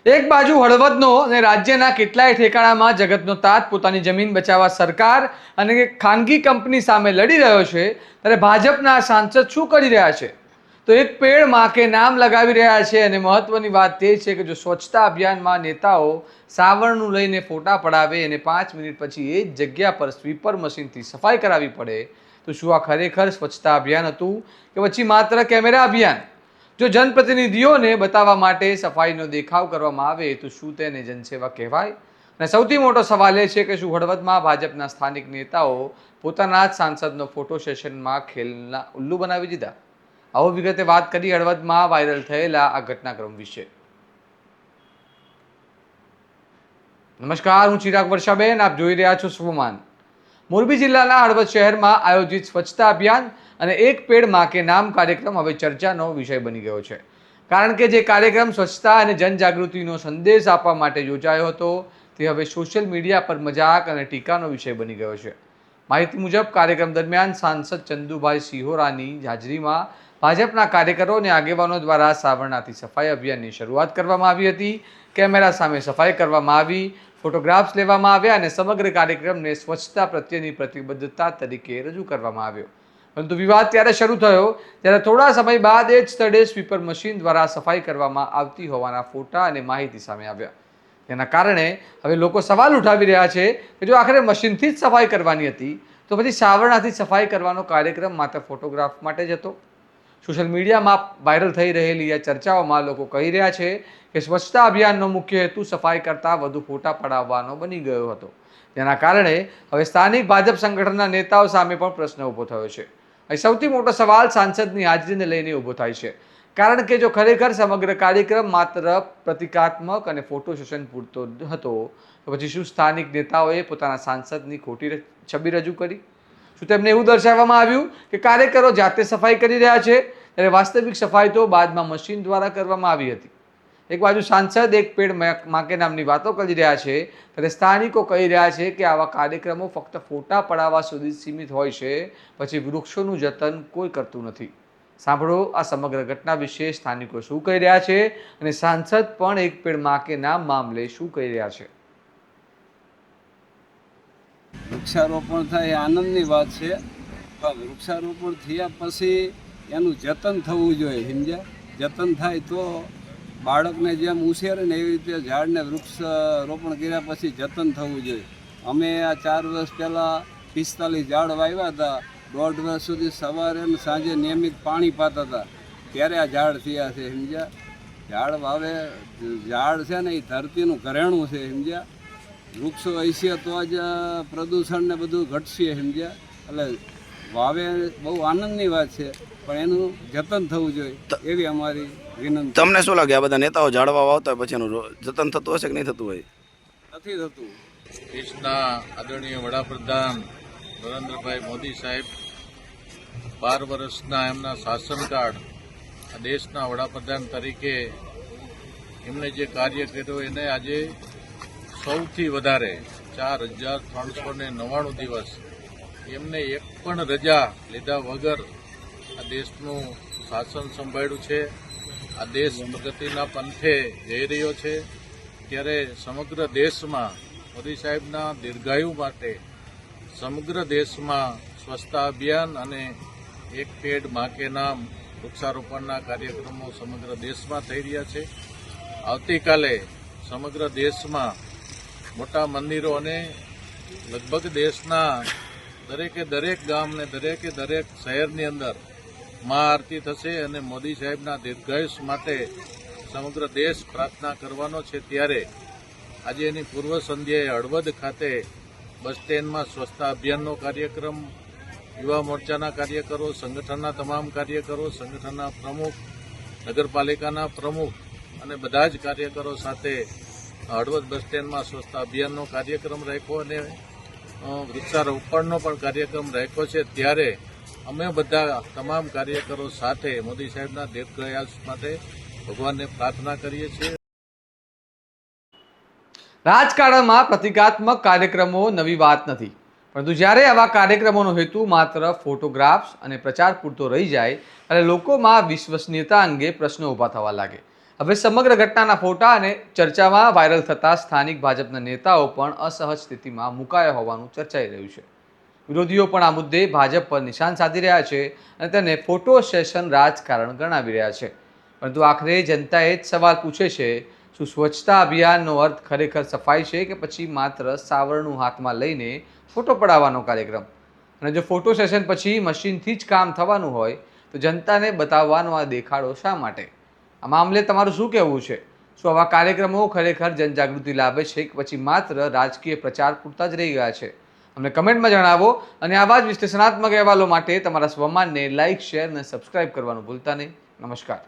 એક બાજુ હળવદનો અને રાજ્યના કેટલાય ઠેકાણામાં જગતનો તાત પોતાની જમીન બચાવવા સરકાર અને ખાનગી કંપની સામે લડી રહ્યો છે, ત્યારે ભાજપના સાંસદ શું કરી રહ્યા છે? તો એક પેડ માં કે નામ લગાવી રહ્યા છે. અને મહત્વની વાત તે છે કે જો સ્વચ્છતા અભિયાનમાં નેતાઓ સાવરણનું લઈને ફોટા પડાવે અને 5 મિનિટ પછી એ જ જગ્યા પર સ્વીપર મશીનથી સફાઈ કરાવી પડે, તો શું આ ખરેખર સ્વચ્છતા અભિયાન હતું કે પછી માત્ર કેમેરા અભિયાન? જો જનપ્રતિનિધિઓને બતાવવા માટે સફાઈનો દેખાવ કરવામાં આવે તો શું તેને જનસેવા કહેવાય? અને સૌથી મોટો સવાલ એ છે કે શું હળવદમાં ભાજપના સ્થાનિક નેતાઓ પોતાના જ સાંસદનો ફોટો સેશનમાં ખેલના ઉલ્લુ બનાવી દીધા? આવો વિગતે વાત કરી હળવદમાં વાયરલ થયેલા આ ઘટનાક્રમ વિશે. નમસ્કાર, હું ચિરાગ વર્ષાબેન, આપ જોઈ રહ્યા છો સ્વમાન. મોરબી જિલ્લાના હળવદ શહેરમાં આયોજિત સ્વચ્છતા અભિયાન અને એક પેડ માં કે નામ કાર્યક્રમ હવે ચર્ચાનો વિષય બની ગયો છે. કારણ કે જે કાર્યક્રમ સ્વચ્છતા અને જનજાગૃતિનો સંદેશ આપવા માટે યોજાયો હતો, તે હવે સોશિયલ મીડિયા પર મજાક અને ટીકાનો વિષય બની ગયો છે. માહિતી મુજબ કાર્યક્રમ દરમિયાન સાંસદ ચંદુભાઈ સિહોરાની હાજરીમાં ભાજપના કાર્યકરો અને આગેવાનો દ્વારા સાવરણાથી સફાઈ અભિયાનની શરૂઆત કરવામાં આવી હતી. કેમેરા સામે સફાઈ કરવામાં આવી, ફોટોગ્રાફ્સ લેવામાં આવ્યા અને સમગ્ર કાર્યક્રમને સ્વચ્છતા પ્રત્યેની પ્રતિબદ્ધતા તરીકે રજૂ કરવામાં આવ્યો. પરંતુ વિવાદ ત્યારે શરૂ થયો ત્યારે થોડા સમય બાદ એ જ સ્થળે સ્વીપર મશીન દ્વારા સફાઈ કરવામાં આવતી હોવાના ફોટા અને માહિતી સામે આવ્યા. તેના કારણે હવે લોકો સવાલ ઉઠાવી રહ્યા છે કે જો આખરે મશીનથી જ સફાઈ કરવાની હતી તો પછી સાવરણાથી સફાઈ કરવાનો કાર્યક્રમ માત્ર ફોટોગ્રાફ માટે જ હતો? સોશિયલ મીડિયામાં વાયરલ થઈ રહેલી આ ચર્ચાઓમાં લોકો કહી રહ્યા છે કે સ્વચ્છતા અભિયાનનો મુખ્ય હેતુ સફાઈ કરતાં વધુ ફોટા પડાવવાનો બની ગયો હતો. જેના કારણે હવે સ્થાનિક ભાજપ સંગઠનના નેતાઓ સામે પણ પ્રશ્ન ઊભો થયો છે. અહીં સૌથી મોટો સવાલ સાંસદની હાજરીને લઈને ઊભો થાય છે. કારણ કે જો ખરેખર સમગ્ર કાર્યક્રમ માત્ર પ્રતિકાત્મક અને ફોટો સેશન પૂરતો હતો, તો પછી શું સ્થાનિક નેતાઓએ પોતાના સાંસદની ખોટી છબી રજૂ કરી? શું તેમને એવું દર્શાવવામાં આવ્યું કે કાર્યકરો જાતે સફાઈ કરી રહ્યા છે, ત્યારે વાસ્તવિક સફાઈ તો બાદમાં મશીન દ્વારા કરવામાં આવી હતી? એક બાજુ સાંસદ એક પેડ માં કે નામની વાતો કરી રહ્યા છે, ત્યારે સ્થાનિકો કહી રહ્યા છે કે આવા કાર્યક્રમો ફક્ત ફોટા પડાવવા સુધી સીમિત હોય છે, પછી વૃક્ષોનું જતન કોઈ કરતું નથી. સાંભળો આ સમગ્ર ઘટના વિશે સ્થાનિકો શું કહી રહ્યા છે અને સાંસદ પણ એક પેડ માં કે નામ મામલે શું કહી રહ્યા છે. વૃક્ષારોપણ થાય એ આનંદની વાત છે, પણ વૃક્ષારોપણ થયા પછી એનું જતન થવું જોઈએ. સમજ્યા? જતન થાય તો બાળકને જેમ ઉછેરે ને એવી રીતે ઝાડને વૃક્ષ રોપણ કર્યા પછી જતન થવું જોઈએ. અમે આ 4 વર્ષ પહેલાં 45 ઝાડ વાવ્યા હતા. 1.5 વર્ષ સુધી સવારે અને સાંજે નિયમિત પાણી પાતા હતા, ત્યારે આ ઝાડ થયા છે. સમજ્યા? ઝાડ વાવે, ઝાડ છે ને એ ધરતીનું ઘરેણું છે. સમજ્યા? વૃક્ષો હશે તો જ પ્રદૂષણ ને બધું ઘટશે. સમજ્યા? એટલે વાવે બહુ આનંદની વાત છે, પણ એનું જતન થવું જોઈએ એવી અમારી વિનંતી. તમને શું લાગે આ બધા નેતાઓ ઝાડવા વાવતા હોય પછી એનું જતન થતું હશે કે નહીં થતું હોય? નથી થતું. દેશના આદરણીય વડાપ્રધાન નરેન્દ્રભાઈ મોદી સાહેબ 12 વર્ષના એમના શાસનકાળ, આ દેશના વડાપ્રધાન તરીકે એમણે જે કાર્ય કર્યું એને આજે સૌથી વધારે 4399 દિવસ એમને એક પણ રજા લીધા વગર આ દેશનું શાસન સંભાળ્યું છે. આ દેશ પ્રગતિના પંથે જઈ રહ્યો છે. ત્યારે સમગ્ર દેશમાં મોદી સાહેબના દીર્ઘાયુ માટે સમગ્ર દેશમાં સ્વચ્છતા અભિયાન અને એક પેડ માં કે નામ વૃક્ષારોપણના કાર્યક્રમો સમગ્ર દેશમાં થઈ રહ્યા છે. આવતીકાલે સમગ્ર દેશમાં મોટા મંદિરો અને લગભગ દેશના દરેકે દરેક ગામ ને દરેકે દરેક શહેરની અંદર મહા આરતી થશે અને મોદી સાહેબના દીર્ઘાયુષ માટે સમગ્ર દેશ પ્રાર્થના કરવાનો છે. ત્યારે આજે એની પૂર્વ સંધ્યાએ હળવદ ખાતે બસ સ્ટેન્ડમાં સ્વચ્છતા અભિયાનનો કાર્યક્રમ, યુવા મોરચાના કાર્યકરો, સંગઠનના તમામ કાર્યકરો, સંગઠનના પ્રમુખ, નગરપાલિકાના પ્રમુખ અને બધા જ કાર્યકરો સાથે હળવદ બસ સ્ટેન્ડમાં સ્વચ્છતા અભિયાનનો કાર્યક્રમ રાખ્યો અને વૃક્ષારોપણનો પણ કાર્યક્રમ રાખ્યો છે. ત્યારે અમે બધા તમામ કાર્યકરો સાથે મોદી સાહેબના દીર્ઘાયુષ માટે ભગવાનને પ્રાર્થના કરીએ છીએ. રાજકારણમાં પ્રતિકાત્મક કાર્યક્રમો નવી વાત નથી, પરંતુ જ્યારે આવા કાર્યક્રમોનો હેતુ માત્ર ફોટોગ્રાફ્સ અને પ્રચાર પૂરતો રહી જાય ત્યારે લોકોમાં વિશ્વસનીયતા અંગે પ્રશ્નો ઊભા થવા લાગે. હવે સમગ્ર ઘટનાના ફોટા અને ચર્ચામાં વાયરલ થતા સ્થાનિક ભાજપના નેતાઓ પણ અસહજ સ્થિતિમાં મુકાયા હોવાનું ચર્ચાઈ રહ્યું છે. વિરોધીઓ પણ આ મુદ્દે ભાજપ પર નિશાન સાધી રહ્યા છે અને તેને ફોટો સેશન રાજકારણ ગણાવી રહ્યા છે. પરંતુ આખરે જનતાએ જ સવાલ પૂછે છે, શું સ્વચ્છતા અભિયાનનો અર્થ ખરેખર સફાઈ છે કે પછી માત્ર સાવરણું હાથમાં લઈને ફોટો પડાવવાનો કાર્યક્રમ? અને જો ફોટો સેશન પછી મશીનથી જ કામ થવાનું હોય તો જનતાને બતાવવાનો આ દેખાડો શા માટે? આ મામલે તમારું શું કહેવું છે? શું આવા કાર્યક્રમો ખરેખર જનજાગૃતિ લાવે છે કે પછી માત્ર રાજકીય પ્રચાર પૂરતા જ રહી ગયા છે? અમને કમેન્ટમાં જણાવો અને આવા જ વિશ્લેષણાત્મક અહેવાલો માટે તમારા સ્વમાનને લાઇક, શેર અને સબસ્ક્રાઇબ કરવાનું ભૂલતા નહીં. નમસ્કાર.